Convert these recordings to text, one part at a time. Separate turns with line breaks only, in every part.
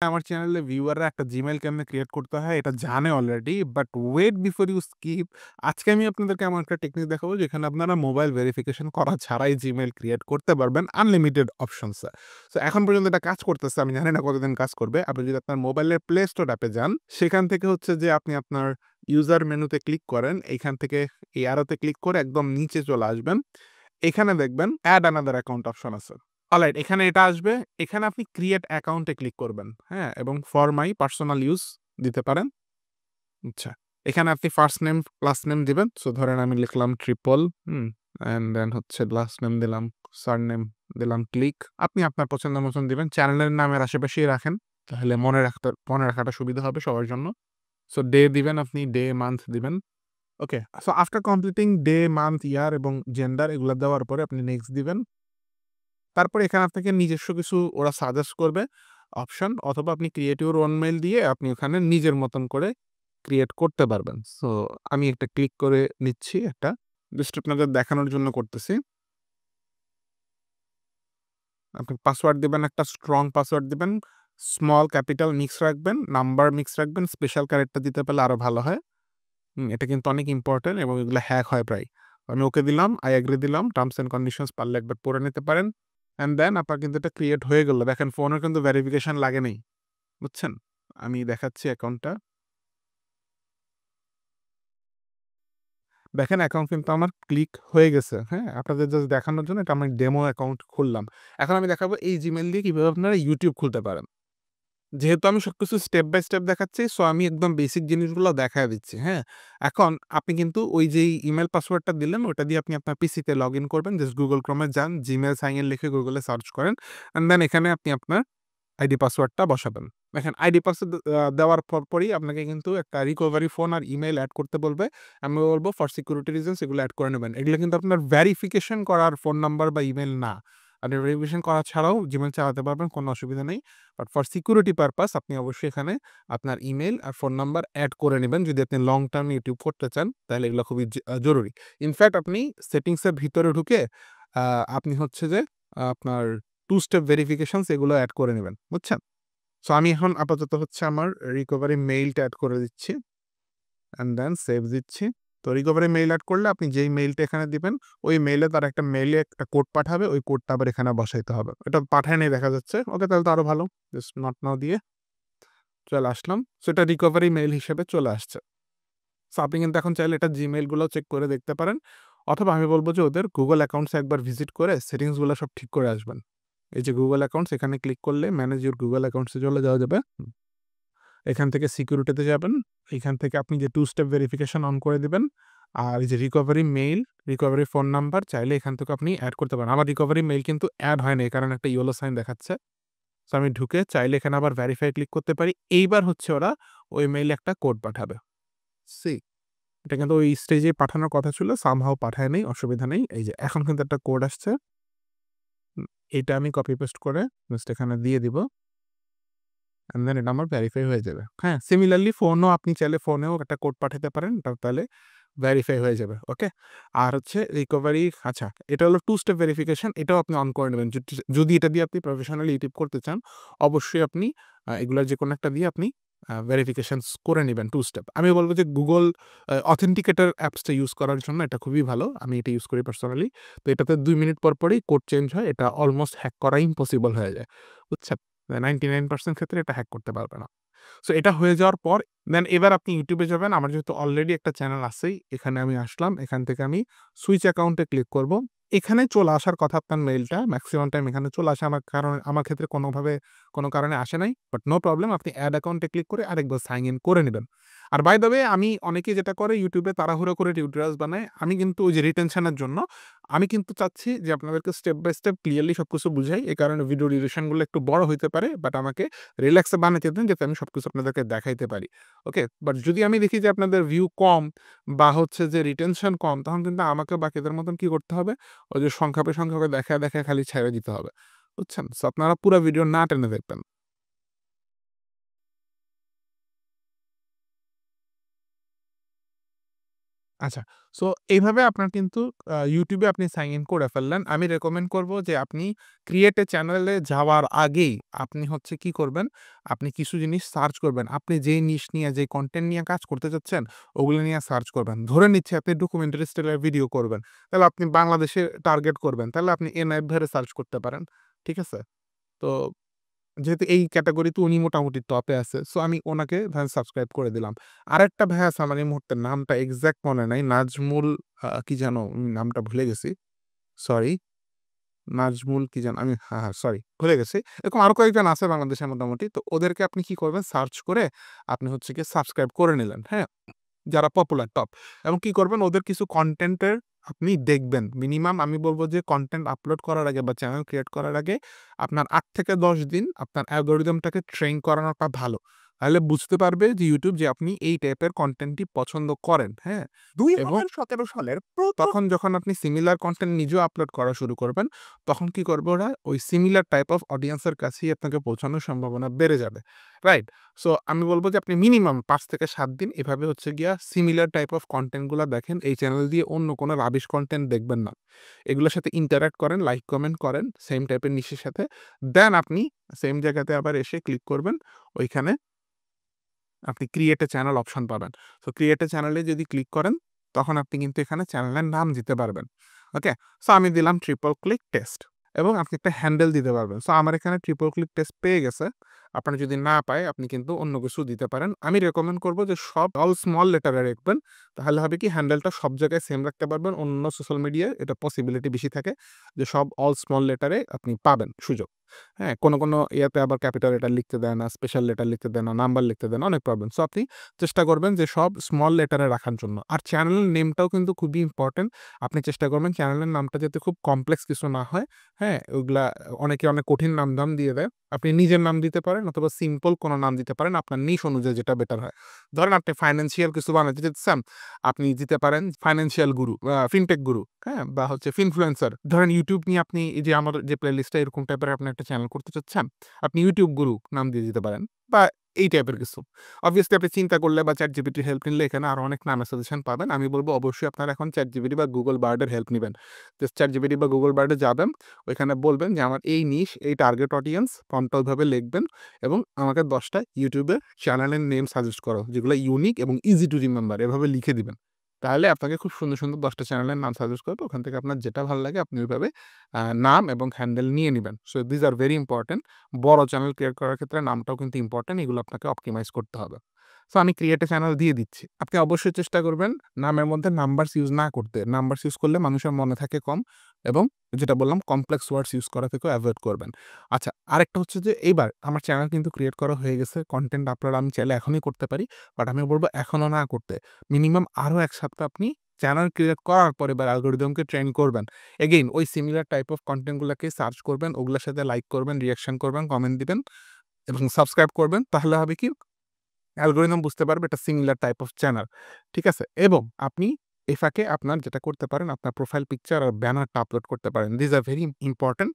আমার চ্যানেলে ভিউয়াররা একটা Gmail কেমনে ক্রিয়েট করতে হয় এটা জানে already. But wait before you skip আজকে আমি আপনাদেরকে এমন একটা টেকনিক দেখাবো যেখানে আপনারা মোবাইল ভেরিফিকেশন করা ছাড়াই Gmail ক্রিয়েট করতে পারবেন আনলিমিটেড অপশনসে। সো এখন পর্যন্ত এটা কাজ করতেছে। আমি জানি না কতদিন কাজ করবে। আপনি যদি আপনার মোবাইলের প্লে স্টোর অ্যাপে যান, সেখান থেকে হচ্ছে যে আপনি আপনার ইউজার মেনুতে ক্লিক করেন। এইখান থেকে এই অ্যারোতে ক্লিক করে একদম নিচে চলে আসবেন। এখানে দেখবেন এড অ্যানাদার অ্যাকাউন্ট অপশন আছে। অলরাইট এখানে এটা আসবে। এখানে আপনি ক্রিয়েট অ্যাকাউন্ট এ ক্লিক করবেন। হ্যাঁ? এবং ফর মাই পার্সোনাল ইউজ দিতে পারেন। আচ্ছা। এখানে আপনি ফার্স্ট নেম, লাস্ট নেম দিবেন। সো ধরেন আমি লিখলাম ট্রিপল অ্যান্ড দেন হচ্ছে লাস্ট নেম দিলাম, সারনেম দিলাম ক্লিক। আপনি আপনার পছন্দ মতন দিবেন। চ্যানেলের নামের আশেপাশেই রাখেন। তাহলে মনে রাখাটা সুবিধা হবে সবার জন্য। সো ডে দিবেন আপনি, ডে, মান্থ দিবেন। Okay. So after completing day, month, year এবং জেন্ডার এগুলা দেওয়ার পরে আপনি নেক্সট দিবেন। তারপরে এখানে আপনাকে নিজস্ব কিছু ওরা সাজেস্ট করবে অপশন, অথবা আপনি ক্রিয়েট ইউর ওন মেইল দিয়ে আপনি ওখানে নিজের মতন করে ক্রিয়েট করতে পারবেন। সো আমি একটা ক্লিক করে নিচ্ছি একটা। জাস্ট আপনাদের দেখানোর জন্য করতেছি। আপনি পাসওয়ার্ড দিবেন, একটা স্ট্রং পাসওয়ার্ড দিবেন। স্মল, ক্যাপিটাল মিক্স রাখবেন, নাম্বার মিক্স রাখবেন, স্পেশাল ক্যারেক্টার দিতে পারলে আরো ভালো হয়। এটা কিন্তু অনেক ইম্পোর্টেন্ট এবং এগুলো হ্যাক হয় প্রায়। আমি ওকে দিলাম, আই এগ্রি দিলাম। টার্মস অ্যান্ড কন্ডিশনস পারলে একবার পড়ে নিতে পারেন। অ্যান্ড দেন আপনার কিন্তু এটা ক্রিয়েট হয়ে গেল। দেখেন ফোনের কিন্তু ভেরিফিকেশন লাগে নাই। বুঝছেন? আমি দেখাচ্ছি অ্যাকাউন্টটা। দেখেন অ্যাকাউন্ট কিন্তু আমার ক্লিক হয়ে গেছে। হ্যাঁ? আপনাদের জাস্ট দেখানোর জন্য এটা আমি ডেমো অ্যাকাউন্ট খুললাম। এখন আমি দেখাবো এই Gmail দিয়ে কিভাবে আপনারা YouTube খুলতে পারেন। যেহেতু আমি সবকিছু স্টেপ বাই স্টেপ দেখাচ্ছি, সো আমি একদম বেসিক জিনিসগুলো দেখায় দিচ্ছি। হ্যাঁ? এখন আপনি কিন্তু ওই যেই ইমেইল পাসওয়ার্ডটা দিলেন ওটা দিয়ে আপনি আপনার পিসিতে লগইন করবেন। জাস্ট Google Chrome এ যান, Gmail সাইন ইন লিখে Google এ সার্চ করেন। অ্যান্ড দেন এখানে আপনি আপনার আইডি পাসওয়ার্ডটা বসাবেন। দেখেন আইডি পাসওয়ার্ড দেওয়ার পরপরই আপনাকে কিন্তু একটা রিকভারি ফোন আর ইমেইল এড করতে বলবে। আমি বলব ফর সিকিউরিটি রিজনস এগুলো এড করে নেবেন। এগুলো কিন্তু আপনার ভেরিফিকেশন করার ফোন নাম্বার বা ইমেইল না। আপনি ভেরিফিকেশন করা ছাড়াও Gmail চালাতে পারবেন, কোনো অসুবিধা নেই। বাট ফর সিকিউরিটি পারপাস আপনি অবশ্যই এখানে আপনার ইমেইল আর ফোন নাম্বার এড করে নিবেন। যদি আপনি লং টার্ম ইউটিউব করতে চান তাহলে এগুলো খুবই জরুরি। ইনফ্যাক্ট আপনি সেটিংস এর ভিতরে ঢুকে আপনি হচ্ছে যে আপনার টু স্টেপ ভেরিফিকেশনস এগুলো এড করে নিবেন। বুঝছেন? সো আমি এখন আপাতত হচ্ছে আমার রিকভারি মেইলটা এড করে দিচ্ছি। অ্যান্ড দেন সেভ দিচ্ছি। তো রিকভারি মেইল এড করলে আপনি যেই মেইলটা এখানে দিবেন, ওই মেইলে তারা একটা মেইলে একটা কোড পাঠাবে। ওই কোডটা আবার এখানে বসাইতে হবে। এটা পাঠায় নাই দেখা যাচ্ছে। ওকে তাহলে তো আরো ভালো। জাস্ট নট নাও দিয়ে চলে আসলাম। সো এটা রিকভারি মেইল হিসেবে চলে আসছে। সো আপনি কিন্তু এখন চাইলে এটা Gmail গুলোও চেক করে দেখতে পারেন। অথবা আমি বলব যে ওদের Google অ্যাকাউন্টস এ একবার ভিজিট করে সেটিংস গুলো সব ঠিক করে আসবেন। এই যে Google অ্যাকাউন্টস এখানে ক্লিক করলে ম্যানেজ ইউর Google অ্যাকাউন্টস এ চলে যাওয়া যাবে। এখান থেকে সিকিউরিটিতে যাবেন। এখান থেকে আপনি যে টু স্টেপ ভেরিফিকেশন অন করে দিবেন। আর এই যে recovery mail, recovery phone number চাইলে এখান থেকে আপনি এড করতে পারেন। আমার রিকভারি মেইল কিন্তু এড হয় নাই। এই কারণে একটা ইয়েলো সাইন দেখাচ্ছে। সো আমি ঢুকে চাইলে এখানে আবার ভেরিফাই ক্লিক করতে পারি। এইবার হচ্ছে ওরা ওই মেইলে একটা কোড পাঠাবে। সি এটা কিন্তু ওই স্টেজে পাঠানোর কথা ছিল। সামহাউ পাঠায় নাই, অসুবিধা নেই। এই যে এখন কিন্তু একটা কোড আসছে। এটা আমি কপি পেস্ট করে জাস্ট এখানে দিয়ে দিব। অ্যান্ড দেন এটা আমার ভেরিফাই হয়ে যাবে। হ্যাঁ? সিমিলারলি ফোনও আপনি চাইলে ফোনেও একটা কোড পাঠাতে পারেন। তাহলে ভেরিফাই হয়ে যাবে। ওকে? আর হচ্ছে রিকভারি আচ্ছা, এটা হলো টু স্টেপ ভেরিফিকেশন। এটাও আপনি অন করে নেবেন। যদি এটা দিয়ে আপনি প্রফেশনালি ইউটিউব করতে চান, অবশ্যই আপনি এগুলার যেকোনো একটা দিয়ে আপনি ভেরিফিকেশনস করে নিবেন টু স্টেপ। আমি বলব যে Google অথেন্টিকেটর অ্যাপসটা ইউজ করার জন্য এটা খুবই ভালো। আমি এটা ইউজ করি পার্সোনালি। তো এটাতে ২ মিনিট পরই কোড চেঞ্জ হয়। এটা অলমোস্ট হ্যাক করা ইম্পসিবল হয়ে যায়। বুঝছেন? 99% ক্ষেত্রে এটা হ্যাক করতে পারবে না। সো এটা হয়ে যাওয়ার পর দেন এবার আপনি YouTube এ যাবেন। আমার যেহেতু অলরেডি একটা চ্যানেল আছেই, এখানে আমি আসলাম। এখান থেকে আমি সুইচ অ্যাকাউন্টে ক্লিক করব। এখানে চলে আসার কথা আপনার মেইলটা। মেক্সিমাম টাইম এখানে চলে আসে। আমার ক্ষেত্রে কোনো কারণে আসে নাই। But no problem. আপনি এড অ্যাকাউন্টে ক্লিক করে আরেকবার সাইন ইন করে নিবেন। আর বাই দ্য ওয়ে আমি অনেকেই যেটা করে YouTube এ তাড়াহুড়ো করে টিউটোরিয়ালস বানায়। আমি কিন্তু ওই যে রিটেনশন এর জন্য আমি কিন্তু চাচ্ছি যে আপনাদেরকে স্টেপ বাই স্টেপ ক্লিয়ারলি সবকিছু বুঝাই। এই কারণে ভিডিও ডিউরেশন গুলো একটু বড় হইতে পারে। বাট আমাকে রিল্যাক্স এ বানাইতে দেন যাতে আমি সবকিছু আপনাদেরকে দেখাইতে পারি। ওকে? বাট যদি আমি দেখি যে আপনাদের ভিউ কম বা হচ্ছে যে রিটেনশন কম, তখন কিন্তু আমাকে বাকিদের মতন কি করতে হবে? ওই যে সংক্ষেপে দেখায় খালি ছেড়ে দিতে হবে। বুঝছেন? সো আপনারা পুরা ভিডিও না টেনে দেখবেন। আচ্ছা। সো এইভাবে আপনার কিন্তু YouTube এ আপনি সাইন ইন করে ফেললেন। আমি রেকমেন্ড করব যে আপনি ক্রিয়েট এ চ্যানেলে যাওয়ার আগেই আপনি হচ্ছে কি করবেন, আপনি কিছু জিনিস সার্চ করবেন। আপনি যেই নিশ নিয়ে, যেই কনটেন্ট নিয়ে কাজ করতে চাচ্ছেন, ওগুলো নিয়ে সার্চ করবেন। ধরে নিচ্ছি আপনি ডকুমেন্টারি স্টাইলের ভিডিও করবেন। তাহলে আপনি বাংলাদেশে টার্গেট করবেন। তাহলে আপনি এনায়েত ভাইরে সার্চ করতে পারেন। ঠিক আছে? তো যেহেতু এই ক্যাটেগরিতে উনি মোটামুটি টপে আছে। সো আমি উনাকে ধরেন সাবস্ক্রাইব করে দিলাম। আরেকটা ভাই আছে আমার এই মুহূর্তে নামটা এক্সাক্ট মনে নাই। নাজমুল কি যেন নামটা ভুলে গেছি। সরি। নাজমুল কি যেন আমি সরি ভুলে গেছি। এরকম আরো কয়েকজন আছে বাংলাদেশে মোটামুটি। তো ওদেরকে আপনি কি করবেন সার্চ করে আপনি হচ্ছে গিয়ে সাবস্ক্রাইব করে নিলেন। হ্যাঁ? যারা পপুলার টপ এবং কি করবেন ওদের কিছু কনটেন্টের আপনি দেখবেন। মিনিমাম আমি বলব যে কনটেন্ট আপলোড করার আগে বা চ্যানেল ক্রিয়েট করার আগে আপনার ৮ থেকে ১০ দিন আপনার অ্যালগরিদমটাকে ট্রেন করানোটা ভালো। তাহলে বুঝতে পারবে যে YouTube যে আপনি এই টাইপের কনটেন্টই পছন্দ করেন, হ্যাঁ? এবং
২০১৭ সালের প্রথম
তখন যখন আপনি সিমিলার কনটেন্ট নিজেও আপলোড করা শুরু করবেন, তখন কি করবে ওরা ওই সিমিলার টাইপ অফ অডিয়েন্স এর কাছেই আপনাকে পৌঁছানোর সম্ভাবনা বেড়ে যাবে। রাইট? সো আমি বলব যে আপনি মিনিমাম ৫ থেকে ৭ দিন এভাবে হচ্ছে গিয়া সিমিলার টাইপ অফ কনটেন্ট গুলা দেখেন। এই চ্যানেল দিয়ে অন্য কোনো রাবিশ কনটেন্ট দেখবেন না। এগুলোর সাথে ইন্টারেক্ট করেন, লাইক কমেন্ট করেন সেম টাইপের নিশের সাথে। দেন আপনি সেম জায়গাতে আবার এসে ক্লিক করবেন। ওইখানে আপনি ক্রিয়েট এ চ্যানেল অপশন পাবেন। সো ক্রিয়েট এ চ্যানেলে যদি ক্লিক করেন, তখন আপনি কিন্তু এখানে চ্যানেলের নাম দিতে পারবেন। ওকে? সো আমি দিলাম ট্রিপল ক্লিক টেস্ট এবং আপনি একটা হ্যান্ডেল দিতে পারবেন। সো আমার এখানে ট্রিপল ক্লিক টেস্ট পেয়ে গেছে। আপনার যদি না পায় আপনি কিন্তু অন্য কিছু দিতে পারেন। আমি রেকমেন্ড করব যে সব অল স্মল লেটারে রাখবেন। তাহলে হবে কি হ্যান্ডেলটা সব জায়গায় সেম রাখতে পারবেন। অন্য সোশ্যাল মিডিয়ায় এটা পসিবিলিটি বেশি থাকে যে সব অল স্মল লেটারে আপনি পাবেন সুযোগ। হ্যাঁ? কোনো ইয়াতে আবার ক্যাপিটাল লেটার লিখতে দেয় না, স্পেশাল লেটার লিখতে দেয় না, নাম্বার লিখতে দেয় না, অনেক প্রবলেম। সো আপনি চেষ্টা করবেন যে সব স্মল লেটারে রাখার জন্য। আর চ্যানেলের নেমটাও কিন্তু খুবই ইম্পোর্টেন্ট। আপনি চেষ্টা করবেন চ্যানেলের নামটা যাতে খুব কমপ্লেক্স কিছু না হয়। হ্যাঁ? ওগুলা অনেকে অনেক কঠিন নাম-ধাম দিয়ে দেয়। আপনি নিজের নাম দিতে পারেন অথবা সিম্পল কোনো নাম দিতে পারেন। আপনার নিশ অনুযায়ী যেটা বেটার হয়। ধরেন আপনি ফাইন্যান্সিয়াল কিছু বানাতে চাচ্ছেন, আপনি দিতে পারেন ফাইন্যান্সিয়াল গুরু, ফিনটেক গুরু, হ্যাঁ? বা হচ্ছে ফিনফ্লুয়েন্সার। ধরেন YouTube নিয়ে আপনি এই যে আমার যে প্লেলিস্টটা এরকম টাইপের আপনি একটা চ্যানেল করতে চাচ্ছেন, আপনি YouTube গুরু নাম দিয়ে দিতে পারেন বা এই টাইপের কিছু। অবভিয়াসলি আপনি চিন্তা করলে বা ChatGPT র হেল্প নিলে এখানে আরো অনেক নামের সাজেশন পাবেন। আমি বলব অবশ্যই আপনারা এখন ChatGPT বা Google Bard এর হেল্প নিবেন। জাস্ট ChatGPT বা Google Bard এ যাবেন, ওইখানে বলবেন যে আমার এই নিশ, এই টার্গেট অডিয়েন্স, ফন্টটা ওইভাবে লিখবেন এবং আমাকে ১০ টা YouTube এর চ্যানেলের নেম সাজেস্ট করো যেগুলো ইউনিক এবং ইজি টু রিমেম্বার এভাবে লিখে দিবেন। তাহলে আপনাকে খুব সুন্দর, সুন্দর ১০ টা চ্যানেলের নাম সাজেস্ট করবে। ওখান থেকে আপনার যেটা ভালো লাগে আপনি ওইভাবে নাম এবং হ্যান্ডেল নিয়ে নিবেন। So this are very important. বড় চ্যানেল ক্রিয়েট করার ক্ষেত্রে নামটাও কিন্তু ইম্পোর্টেন্ট। এগুলো আপনাকে অপটিমাইজ করতে হবে। সো আমি ক্রিয়েট এ চ্যানেল দিয়ে দিচ্ছি। আপনি অবশ্যই চেষ্টা করবেন নামের মধ্যে নাম্বারস ইউজ না করতে। নাম্বারস ইউজ করলে মানুষের মনে থাকে কম এবং যেটা বললাম কমপ্লেক্স ওয়ার্ডস ইউজ করা থেকেও এভয়েড করবেন। আচ্ছা, আরেকটা হচ্ছে যে এইবার আমার চ্যানেল কিন্তু ক্রিয়েট করা হয়ে গেছে। কনটেন্ট আপলোড আমি চাইলে এখনই করতে পারি। বাট আমি বলব এখনো না করতে। মিনিমাম আরো ১ সপ্তাহ আপনি চ্যানেল ক্রিয়েট করার পরে এবার অ্যালগরিদমকে ট্রেন করবেন। এগেইন ওই সিমিলার টাইপ অফ কনটেন্ট গুলাকে সার্চ করবেন, ওগুলোর সাথে লাইক করবেন, রিঅ্যাকশন করবেন, কমেন্ট দিবেন এবং সাবস্ক্রাইব করবেন। তাহলে হবে কি অ্যালগরিদম বুঝতে পারবে এটা সিমিলার টাইপ অফ চ্যানেল। ঠিক আছে? এবং আপনি এই ফাঁকে আপনার যেটা করতে পারেন আপনার প্রোফাইল পিকচার আর ব্যানারটা আপলোড করতে পারেন। This are very important.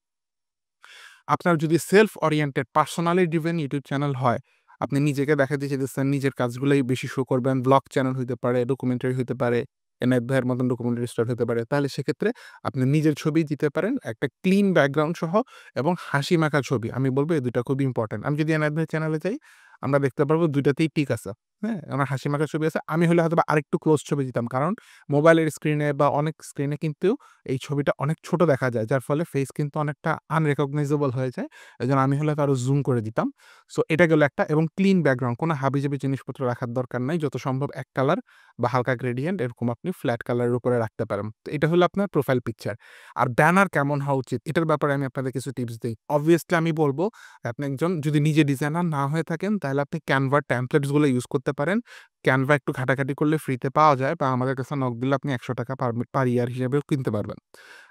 আপনার যদি self oriented personally driven YouTube channel হয়, আপনি নিজেকে দেখাতে চাইতেছেন, নিজের কাজগুলাই বেশি শো করবেন, ব্লগ চ্যানেল হইতে পারে, ডকুমেন্টারি হইতে পারে, এনায়েত ভাইয়ের মতন ডকুমেন্টারি স্টার হতে পারে। তাহলে সেক্ষেত্রে আপনি নিজের ছবি দিতে পারেন, একটা ক্লিন ব্যাকগ্রাউন্ড সহ এবং হাসিমাখা ছবি। আমি বলব এই ২ টা খুবই ইম্পোর্টেন্ট। আমি যদি এনায়েত ভাইয়ের চ্যানেলে যাই, আমরা দেখতে পারবো ২ টাতেই টিক আছে। হ্যাঁ? আমার হাসিমাখা ছবি আছে। আমি হলে হয়তোবা আরেকটু ক্লোজ ছবি দিতাম। কারণ মোবাইলের স্ক্রিনে বা অনেক স্ক্রিনে কিন্তু এই ছবিটা অনেক ছোট দেখা যায়। যার ফলে ফেস কিন্তু অনেকটা আনরিকগনাইজেবল হয়ে যায়। এজন্য আমি হলে আরো জুম করে দিতাম। সো এটা গেল একটা এবং ক্লিন ব্যাকগ্রাউন্ড কোনো হাবিজাবি জিনিসপত্র রাখার দরকার নাই। যত সম্ভব এক কালার বা হালকা গ্রেডিয়েন্ট এরকম আপনি ফ্ল্যাট কালারের উপরে রাখতে পারেন। তো এটা হলো আপনার প্রোফাইল পিকচার। আর ব্যানার কেমন হওয়া উচিত এটার ব্যাপারে আমি আপনাদের কিছু টিপস দেই। অবভিয়াসলি আমি বলব আপনি একজন যদি নিজে ডিজাইনার না হয়ে থাকেন তাহলে আপনি Canva টেমপ্লেটস গুলো ইউজ করতে পারেন। Canva একটু ঘাটাঘাটি করলে ফ্রিতে পাওয়া যায় বা আমাদের কাছে নক দিলে আপনি ৳১০০ পার ইয়ার হিসেবেও কিনতে পারবেন।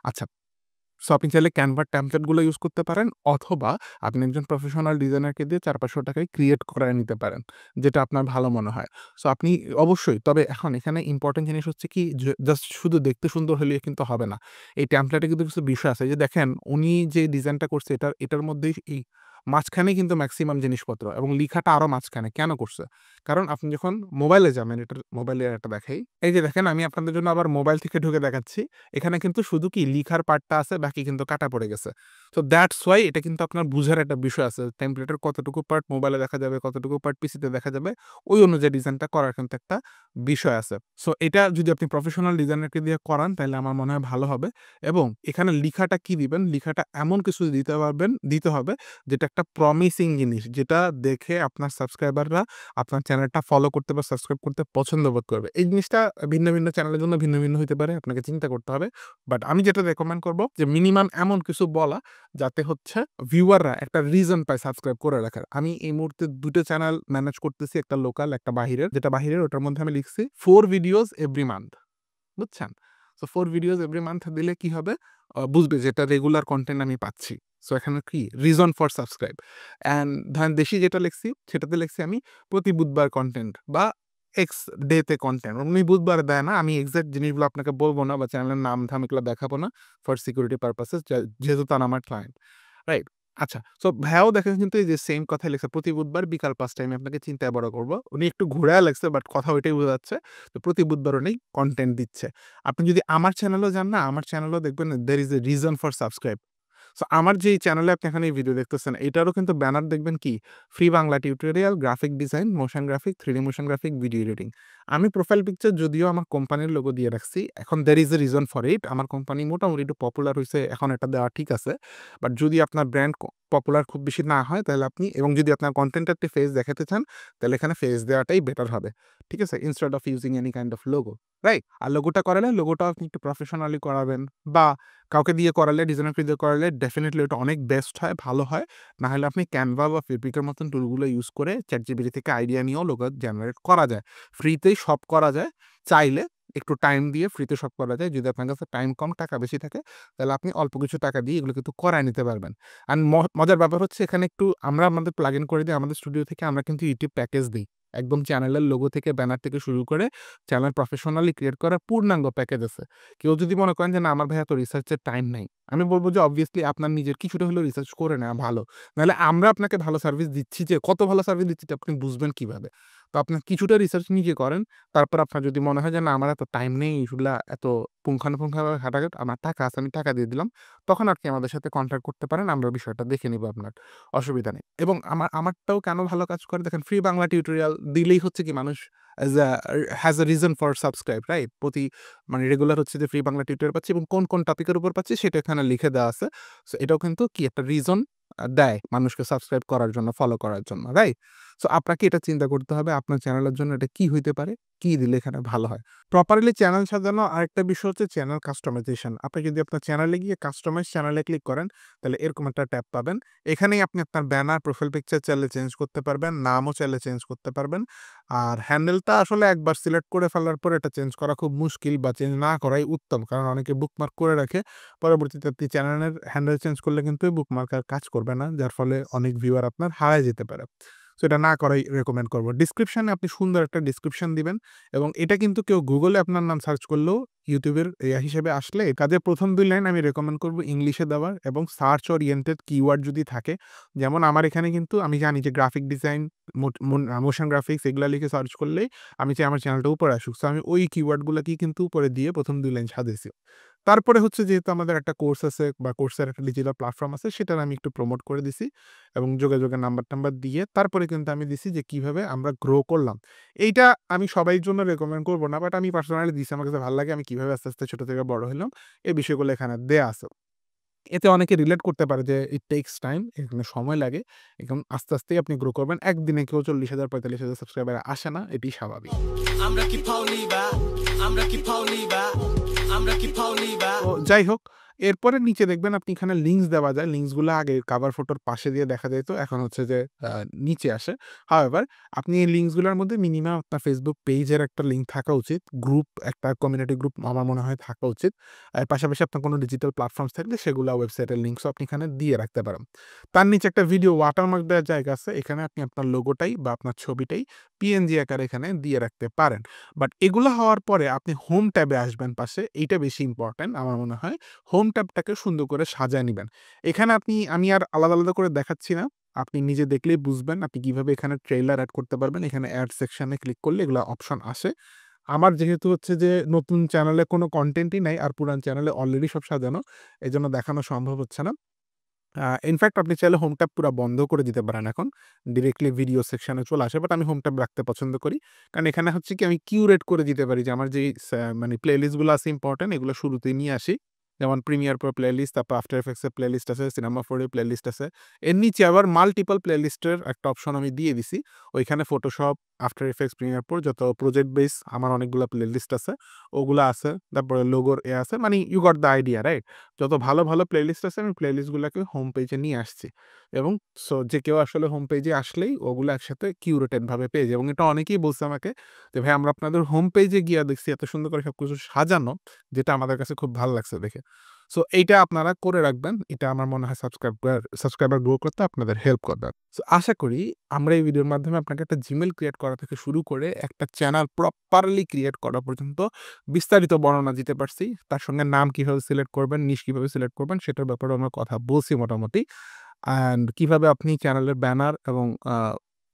আচ্ছা, সো আপনি চাইলে Canva টেমপ্লেট গুলো ইউজ করতে পারেন অথবা আপনি একজন প্রফেশনাল ডিজাইনারকে দিয়ে ৳৪০০-৫০০ ক্রিয়েট করায় নিতে পারেন। যেটা আপনার ভালো মনে হয়। সো আপনি অবশ্যই তবে এখন এখানে ইম্পোর্টেন্ট জিনিস হচ্ছে কি জাস্ট শুধু দেখতে সুন্দর হলেই কিন্তু হবে না। এই টেমপ্লেটে কিন্তু কিছু বিষয় আছে। এই যে দেখেন উনি যে ডিজাইনটা করছে এটার মধ্যেই এই মাঝখানেই কিন্তু ম্যাক্সিমাম জিনিসপত্র এবং লিখাটা আরো মাঝখানে। কেন করছে? কারণ আপনি যখন মোবাইলে যাবেন, এটার মোবাইলের একটা দেখাই। এই যে দেখেন আমি আপনাদের জন্য আবার মোবাইল থেকে ঢুকে দেখাচ্ছি। এখানে কিন্তু শুধু কি লিখার পার্টটা আছে, বাকি কিন্তু কাটা পড়ে গেছে। সো দ্যাটস ওয়াই এটা কিন্তু আপনার বুঝার একটা বিষয় আছে। টেমপ্লেটের কতটুকু পার্ট মোবাইলে দেখা যাবে, কতটুকু পার্ট পিসিতে দেখা যাবে, ওই অনুযায়ী ডিজাইনটা করার কিন্তু একটা বিষয় আছে। সো এটা যদি আপনি প্রফেশনাল ডিজাইনারকে দিয়ে করান তাইলে আমার মনে হয় ভালো হবে এবং এখানে লিখাটা কি দিবেন? লিখাটা এমন কিছু দিতে হবে যেটা একটা প্রমিসিং জিনিস, যেটা দেখে আপনার সাবস্ক্রাইবাররা আপনার চ্যানেলটা ফলো করতে বা সাবস্ক্রাইব করতে পছন্দ বোধ করবে। এই জিনিসটা ভিন্ন, ভিন্ন চ্যানেলের জন্য ভিন্ন, ভিন্ন হইতে পারে। আপনাকে চিন্তা করতে হবে। বাট আমি যেটা রেকমেন্ড করব যে মিনিমাম এমন কিছু বলা যাতে হচ্ছে ভিউয়াররা একটা রিজন পায় সাবস্ক্রাইব করে রাখার। আমি এই মুহূর্তে ২ টা চ্যানেল ম্যানেজ করতেছি। একটা লোকাল, একটা বাহিরের। যেটা বাহিরের ওটার মধ্যে আমি লিখছি 4 ভিডিওস এভরি মান্থ। বুঝছেন? সো 4 ভিডিওস এভরি মান্থ দিলে কি হবে? বুঝবে যে এটা রেগুলার কনটেন্ট আমি পাচ্ছি। সো এখানে কি রিজন ফর সাবস্ক্রাইব। অ্যান্ড ধরেন দেশি যেটা লিখছি সেটাতে লিখছি আমি প্রতি বুধবার কনটেন্ট বা এক্স ডে তে কনটেন্ট। উনি বুধবারে দেয় না। আমি এক্সাক্ট জিনিসগুলো আপনাকে বলব না বা চ্যানেলের নাম-ধাম এগুলো দেখাবো না ফর সিকিউরিটি পারপাসেস যেহেতু তারা আমার ক্লায়েন্ট। রাইট? আচ্ছা। সো ভাইয়াও দেখেন কিন্তু এই যে সেম কথাই লিখছে প্রতি বুধবার বিকাল ৫ টায় আমি আপনাকে চিন্তায় বড় করব। উনি একটু ঘুরায়া লিখছে বাট কথা ওইটাই বোঝা যাচ্ছে। তো প্রতি বুধবার উনি কনটেন্ট দিচ্ছে। আপনি যদি আমার চ্যানেলেও যান না, আমার চ্যানেলেও দেখবেন there is a reason for subscribe. So আমার যেই চ্যানেলে আপনি এখানে এই ভিডিও দেখতেছেন, এটারও কিন্তু ব্যানার দেখবেন কি free Bangla tutorial, graphic design, motion graphic, 3D motion graphic, video editing. আমি প্রোফাইল পিকচার যদিও আমার কোম্পানির লোগো দিয়ে রাখছি। এখন there is a reason for it. আমার কোম্পানি মোটামুটি একটু পপুলার হইছে। এখন এটা দেওয়া ঠিক আছে। বাট যদি আপনার ব্র্যান্ড পপুলার খুব বেশি না হয় তাহলে আপনি এবং যদি আপনার কনটেন্টের একটি ফেস দেখাতে চান, তাহলে এখানে ফেস দেওয়াটাই বেটার হবে। ঠিক আছে? Instead of using any kind of logo. Right? আর লোগোটা করালে লোগোটাও আপনি একটু প্রফেশনালি করাবেন বা কাউকে দিয়ে করালে, ডিজাইনারকে দিয়ে করালে ডেফিনিটলি ওটা অনেক বেস্ট হয়, ভালো হয়। না হলে আপনি Canva বা Fabric এর মতন টুলগুলো ইউজ করে ChatGPT থেকে আইডিয়া নিয়েও লোগো জেনারেট করা যায়। ফ্রিতেই সব করা যায়। চাইলে একটু টাইম দিয়ে ফ্রিতে সব করা যায়। যদি আপনার কাছে টাইম কম, টাকা বেশি থাকে, তাহলে আপনি অল্প কিছু টাকা দিয়ে এগুলো কিন্তু করায় নিতে পারবেন। অ্যান্ড মজার ব্যাপার হচ্ছে এখানে একটু আমরা আমাদের প্লাগ ইন করে দিই আমাদের স্টুডিও থেকে আমরা কিন্তু YouTube প্যাকেজ দেই। একদম চ্যানেলের লোগো থেকে ব্যানার থেকে শুরু করে চ্যানেল প্রফেশনালি ক্রিয়েট করার পূর্ণাঙ্গ প্যাকেজ আছে। কেউ যদি মনে করেন যে না আমার ভাই এত রিসার্চের টাইম নাই। আমি বলব যে অবভিয়াসলি আপনার নিজের কিছুটা হলেও রিসার্চ করে নেওয়া ভালো। নাহলে আমরা আপনাকে ভালো সার্ভিস দিচ্ছি যে কত ভালো সার্ভিস দিচ্ছি এটা আপনি বুঝবেন কিভাবে? তো আপনার কিছুটা রিসার্চ নিজে করেন। তারপর আপনার যদি মনে হয় যে না আমার এত টাইম নেই এগুলা এত পুঙ্খানুপুঙ্খভাবে ঘাটাঘাট আমার টাকা আছে আমি টাকা দিয়ে দিলাম। তখন আপনি আমাদের সাথে কন্ট্যাক্ট করতে পারেন। আমরা বিষয়টা দেখে নিব আপনার। অসুবিধা নেই। এবং আমারটাও কেন ভালো কাজ করে দেখেন ফ্রি বাংলা টিউটোরিয়াল দিলেই হচ্ছে কি মানুষ as a has a reason for subscribe, right? মানে রেগুলার হচ্ছে যে ফ্রি বাংলা টিউটোরিয়াল পাচ্ছি এবং কোন, কোন টপিকের উপর পাচ্ছি সেটা এখানে লিখে দেওয়া আছে। সো এটাও কিন্তু কি একটা রিজন দেয় মানুষকে সাবস্ক্রাইব করার জন্য, ফলো করার জন্য, রাইট? সো আপনাকে এটা চিন্তা করতে হবে আপনার চ্যানেলের জন্য এটা কি হইতে পারে? কি দিলে এখানে ভালো হয়? প্রপারলি চ্যানেল সাজানো আরেকটা বিষয় হচ্ছে চ্যানেল কাস্টমাইজেশন। আপনি যদি আপনার চ্যানেলে গিয়ে কাস্টমাইজ চ্যানেলে ক্লিক করেন, তাহলে এরকম একটা ট্যাব পাবেন। এখানেই আপনি আপনার ব্যানার, প্রোফাইল পিকচার চাইলে চেঞ্জ করতে পারবেন, নামও চাইলে চেঞ্জ করতে পারবেন। আর হ্যান্ডেলটা আসলে একবার সিলেক্ট করে ফেলার পর এটা চেঞ্জ করা খুব মুশকিল বা চেঞ্জ না করাই উত্তম। কারণ অনেকে বুকমার্ক করে রাখে। পরবর্তীতে আপনি চ্যানেলের হ্যান্ডেল চেঞ্জ করলে কিন্তু এই বুকমার্ক আর কাজ করবে না। যার ফলে অনেক ভিউয়ার আপনার হারায় যেতে পারে। সো এটা না করাই রেকমেন্ড করব। ডেসক্রিপশনে আপনি সুন্দর একটা ডেসক্রিপশন দিবেন এবং এটা কিন্তু কেউ গুগলে আপনার নাম সার্চ করলেও ইউটিউবের হিসেবে আসলে কাজের ১ম ২ লাইন আমি রেকমেন্ড করব ইংলিশে দেওয়ার এবং সার্চ ওরিয়েন্টেড কিওয়ার্ড যদি থাকে। যেমন আমার এখানে কিন্তু আমি জানি যে গ্রাফিক ডিজাইন, মোশন গ্রাফিক্স এগুলা লিখে সার্চ করলেই আমি চাই আমার চ্যানেলটা উপরে আসুক। সো আমি ওই কিওয়ার্ডগুলাকেই কিন্তু উপরে দিয়ে ১ম ২ লাইন সাজাইছি। তারপরে হচ্ছে যেহেতু আমাদের একটা কোর্স আছে বা কোর্সের একটা ডিজিটাল প্ল্যাটফর্ম আছে সেটার আমি একটু প্রমোট করে দিছি এবং যোগাযোগের নাম্বার-টাম্বার দিয়ে তারপরে কিন্তু আমি দিছি যে কিভাবে আমরা গ্রো করলাম। এইটা আমি সবাইর জন্য রেকমেন্ড করব না। বাট আমি পার্সোনালি দিছি। আমার কাছে ভাল লাগে আমি কিভাবে আস্তে, আস্তে ছোট থেকে বড় হইলাম। এই বিষয়গুলো এখানে দেয়া আছে। এতে অনেকে রিলেট করতে পারে যে ইট টেকস টাইম, এখানে সময় লাগে। এখন আস্তে, আস্তেই আপনি গ্রো করবেন। একদিনে কেউ ৪০,০০০ ৪৫,০০০ সাবস্ক্রাইবার আসে না। এটি স্বাভাবিক।
আমরা কি ফাউনি বা আমরা কি ফাউনি বা আমরা কি ফাউনি বা
তো যাই হোক, এরপরে নিচে দেখবেন আপনি এখানে লিঙ্কস দেওয়া যায়। লিঙ্কস গুলা আগে কভার ফটোর পাশে দিয়ে দেখা যাইত। এখন হচ্ছে যে নিচে আসে। হাউএভার আপনি এই লিঙ্কস গুলার মধ্যে মিনিমাম আপনার Facebook পেজের একটা লিঙ্ক থাকা উচিত। একটা কমিউনিটি গ্রুপ আমার মনে হয় থাকা উচিত। এর পাশাপাশি আপনার কোনো ডিজিটাল প্ল্যাটফর্মস থাকলে সেগুলা ওয়েবসাইটের লিঙ্কসও আপনি এখানে দিয়ে রাখতে পারেন। তার নিচে একটা ভিডিও ওয়াটারমার্ক দেওয়ার জায়গা আছে। এখানে আপনি আপনার লোগোটাই বা আপনার ছবিটাই PNG আকারে এখানে দিয়ে রাখতে পারেন। বাট এগুলা হওয়ার পরে আপনি হোম ট্যাবে আসবেন পাশে। এইটা বেশি ইম্পোর্টেন্ট আমার মনে হয়। হোম ট্যাবটাকে সুন্দর করে সাজায় নিবেন। এখানে আমি আর আলাদা, আলাদা করে দেখাচ্ছি না। আপনি নিজে দেখলেই বুঝবেন আপনি কিভাবে এখানে ট্রেইলার এড করতে পারবেন। এখানে এড সেকশনে ক্লিক করলে এগুলা অপশন আসে। আমার যেহেতু হচ্ছে যে নতুন চ্যানেলে কোনো কনটেন্টই নাই আর পুরান চ্যানেলে অলরেডি সব সাজানো, এজন্য দেখানো সম্ভব হচ্ছে না। ইনফেক্ট আপনি চাইলে হোম ট্যাব পুরা বন্ধ করে দিতে পারেন এখন। ডিরেক্টলি ভিডিও সেকশনে চলে আসে। বাট আমি হোম ট্যাব রাখতে পছন্দ করি। কারণ এখানে হচ্ছে কি আমি কিউরেট করে দিতে পারি যে আমার যেই মানে প্লেলিস্ট গুলো আছে ইম্পোর্টেন্ট এগুলো শুরুতেই নিয়ে আসি। যেমন প্রিমিয়ার প্রো প্লেলিস্ট, তারপর আফটার এফেক্টস এর প্লেলিস্ট আছে, সিনেমা 4 এর প্লেলিস্ট আছে। এর নিচে আবার মাল্টিপল প্লেলিস্টের একটা অপশন আমি দিয়ে দিছি। ওইখানে Photoshop, after effects, Premiere Pro যত প্রজেক্ট বেস আমার অনেকগুলা প্লেলিস্ট আছে। ওগুলা আছে। তারপরে লোগোর আছে। মানে you got the idea, right? যত ভালো, ভালো প্লেলিস্ট আছে আমি প্লেলিস্টগুলাকে হোম পেজে নিয়ে আসছি। এবং যে কেউ আসলে হোম পেজে আসলেই ওগুলো একসাথে কিউরেটেড ভাবে পেয়ে যায়। এবং এটা অনেকেই বলছে আমাকে যে, "ভাই আমরা আপনাদের হোম পেজে গিয়া দেখছি এত সুন্দর করে সবকিছু সাজানো, যেটা আমাদের কাছে খুব ভালো লাগছে দেখে।" সো এইটা আপনারা করে রাখবেন। এটা আমার মনে হয় সাবস্ক্রাইবার গ্রো করতে আপনাদের হেল্প করবে। সো আশা করি আমরা এই ভিডিওর মাধ্যমে আপনাকে একটা Gmail ক্রিয়েট করা থেকে শুরু করে একটা চ্যানেল প্রপারলি ক্রিয়েট করা পর্যন্ত বিস্তারিত বর্ণনা দিতে পারছি। তার সঙ্গে নাম কিভাবে সিলেক্ট করবেন, নিশ কিভাবে সিলেক্ট করবেন সেটার ব্যাপারেও আমরা কথা বলছি মোটামুটি। অ্যান্ড কিভাবে আপনি চ্যানেলের ব্যানার এবং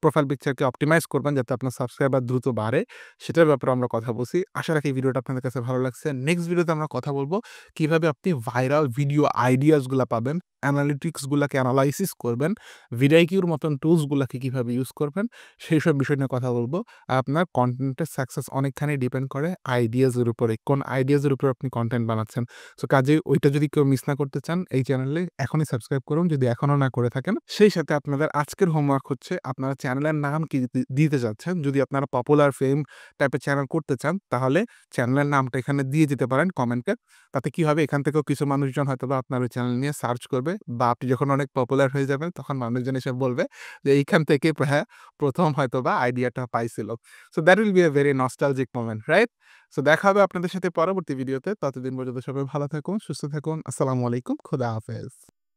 প্রোফাইল পিকচারকে অপটিমাইজ করবেন যাতে আপনার সাবস্ক্রাইবার দ্রুত বাড়ে, সেটার ব্যাপারে আমরা কথা বলছি। আশা রাখি ভিডিওটা আপনাদের কাছে ভালো লাগছে। নেক্সট ভিডিওতে আমরা কথা বলব কিভাবে আপনি ভাইরাল ভিডিও আইডিয়াস গুলা পাবেন, অ্যানালিটিক্স গুলাকে এনালাইসিস করবেন, ভিডিআইকিউর মতন টুলস গুলাকে কিভাবে ইউজ করবেন, সেইসব বিষয় নিয়ে কথা বলব। আপনার কনটেন্টের সাকসেস অনেকখানি ডিপেন্ড করে আইডিয়াস এর উপরে। কোন আইডিয়াস এর উপর আপনি কনটেন্ট বানাচ্ছেন। সো কাজেই ওইটা যদি কেউ মিস না করতে চান এই চ্যানেলে এখনই সাবস্ক্রাইব করুন যদি এখনো না করে থাকেন। সেই সাথে আপনাদের আজকের হোমওয়ার্ক হচ্ছে আপনারা চ্যানেলের নাম কি দিতে চাচ্ছেন। যদি আপনারা পপুলার ফেম টাইপের চ্যানেল করতে চান তাহলে চ্যানেলের নামটা এখানে দিয়ে দিতে পারেন কমেন্টে। তাতে কি হবে এখান থেকেও কিছু মানুষজন হয়তোবা আপনার ওই চ্যানেল নিয়ে সার্চ করবে বা আপনি যখন অনেক পপুলার হয়ে যাবেন তখন মানুষজন এসে বলবে যে এইখান থেকে হ্যাঁ, ১ম হয়তোবা আইডিয়াটা পাইছিল। So that will be a very nostalgic moment, right? So দেখা হবে আপনাদের সাথে পরবর্তী ভিডিওতে। ততদিন পর্যন্ত সবাই ভালো থাকুন, সুস্থ থাকুন। আসসালামু আলাইকুম। খোদা হাফেজ।